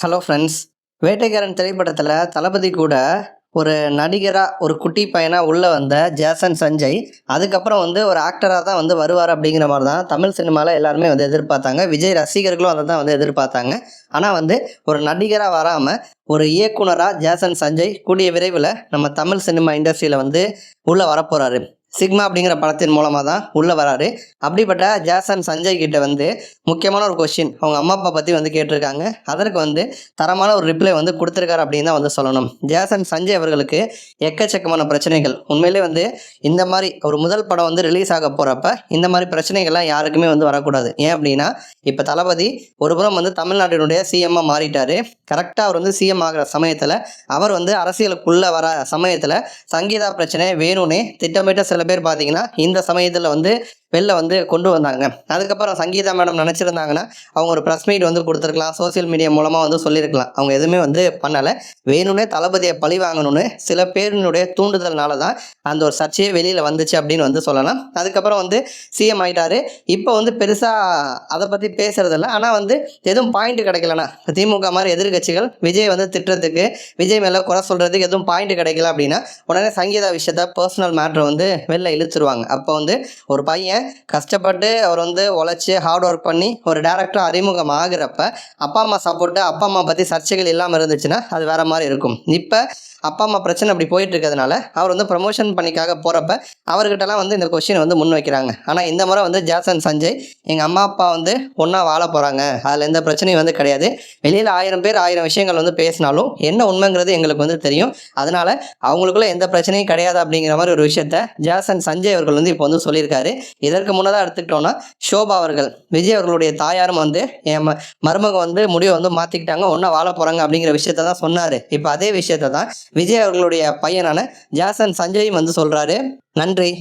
Hello friends. வேட்டைக்காரன் திரைப்படத்தில் தளபதி கூட ஒரு நடிகராக ஒரு குட்டி பையனாக உள்ளே வந்த ஜேசன் சஞ்சய் அதுக்கப்புறம் ஒரு ஆக்டராக தான் வருவார் அப்படிங்கிற மாதிரி தான் தமிழ் சினிமாவில் எல்லாருமே எதிர்பார்த்தாங்க. விஜய் ரசிகர்களும் அதை தான் எதிர்பார்த்தாங்க. ஆனால் ஒரு நடிகராக வராமல் ஒரு இயக்குனராக ஜேசன் சஞ்சய் கூடிய விரைவில் நம்ம தமிழ் சினிமா இண்டஸ்ட்ரியில் உள்ளே வரப்போகிறாரு. சிக்மா அப்படிங்கிற படத்தின் மூலமாக தான் உள்ளே வராரு. அப்படிப்பட்ட ஜேசன் சஞ்சய் கிட்ட முக்கியமான ஒரு கொஸ்டின் அவங்க அம்மா அப்பா பற்றி கேட்டிருக்காங்க. அதற்கு தரமான ஒரு ரிப்ளை கொடுத்துருக்காரு அப்படின்னு தான் சொல்லணும். ஜேசன் சஞ்சய் அவர்களுக்கு எக்கச்சக்கமான பிரச்சனைகள் உண்மையிலே இந்த மாதிரி ஒரு முதல் படம் ரிலீஸ் ஆக போகிறப்ப இந்த மாதிரி பிரச்சனைகள்லாம் யாருக்குமே வரக்கூடாது. ஏன் அப்படின்னா இப்போ தளபதி ஒரு புறம் தமிழ்நாட்டினுடைய சிஎம்மாக மாறிட்டார். கரெக்டாக அவர் சிஎம் ஆகிற சமயத்தில் அவர் அரசியலுக்குள்ளே வர சமயத்தில் சங்கீதா பிரச்சனை வேணும்னே திட்டமிட்ட சில பேர் பார்த்தீங்கன்னா இந்த சமயத்தில் வெளில கொண்டு வந்தாங்க. அதுக்கப்புறம் சங்கீதா மேடம் நினச்சிருந்தாங்கன்னா அவங்க ஒரு ப்ரெஸ் மீட் கொடுத்துருக்கலாம், சோசியல் மீடியா மூலமாக சொல்லியிருக்கலாம். அவங்க எதுவுமே பண்ணலை. வேணும்னே தளபதியை பழி வாங்கணும்னு சில பேரினுடைய தூண்டுதல்னால தான் அந்த ஒரு சர்ச்சையே வெளியில் வந்துச்சு அப்படின்னு சொல்லலாம். அதுக்கப்புறம் சிஎம் ஆகிட்டாரு. இப்போ பெருசாக அதை பற்றி பேசுறதில்ல. ஆனால் எதுவும் பாயிண்ட் கிடைக்கலனா திமுக மாதிரி எதிர்கட்சிகள் விஜய் திட்டுறதுக்கு விஜய் மேலே குறை சொல்கிறதுக்கு எதுவும் பாயிண்ட் கிடைக்கல அப்படின்னா உடனே சங்கீதா விஷயத்த பர்சனல் மேட்ரை வெளில இழுத்துருவாங்க. அப்போ ஒரு பையன் கஷ்டப்பட்டு அவர் உழைச்சி ஹார்ட் ஒர்க் பண்ணி ஒரு டேரக்டர் அறிமுகம் ஆகிறப்ப அப்பா அம்மா சப்போர்ட்டு அப்பா அம்மா பற்றி சர்ச்சைகள் இல்லாமல் இருந்துச்சுன்னா அது வேற மாதிரி இருக்கும். இப்போ அப்பா அம்மா பிரச்சனை அப்படி போயிட்டு இருக்கிறதுனால அவர் ப்ரமோஷன் பண்ணிக்காக போகிறப்ப அவர்கிட்டலாம் இந்த கொஸ்டின் முன் வைக்கிறாங்க. ஆனால் இந்த முறை ஜேசன் சஞ்சய் எங்கள் அம்மா அப்பா ஒன்றா வாழ போகிறாங்க, அதில் எந்த பிரச்சனையும் கிடையாது. வெளியில் 1000 பேர் 1000 விஷயங்கள் பேசினாலும் என்ன உண்மைங்கிறது எங்களுக்கு தெரியும். அதனால் அவங்களுக்குள்ள எந்த பிரச்சனையும் கிடையாது அப்படிங்கிற மாதிரி ஒரு விஷயத்த ஜேசன் சஞ்சய் அவர்கள் இப்போ சொல்லியிருக்காரு. இதற்கு முன்னதாக எடுத்துக்கிட்டோன்னா ஷோபா அவர்கள் விஜய் அவர்களுடைய தாயாரும் என் மருமக முடிவை மாற்றிக்கிட்டாங்க, ஒன்றா வாழ போகிறாங்க அப்படிங்கிற விஷயத்த தான் சொன்னார். இப்போ அதே விஷயத்த தான் விஜய் அவர்களுடைய பையனான ஜேசன் சஞ்சயும் சொல்கிறாரு. நன்றி.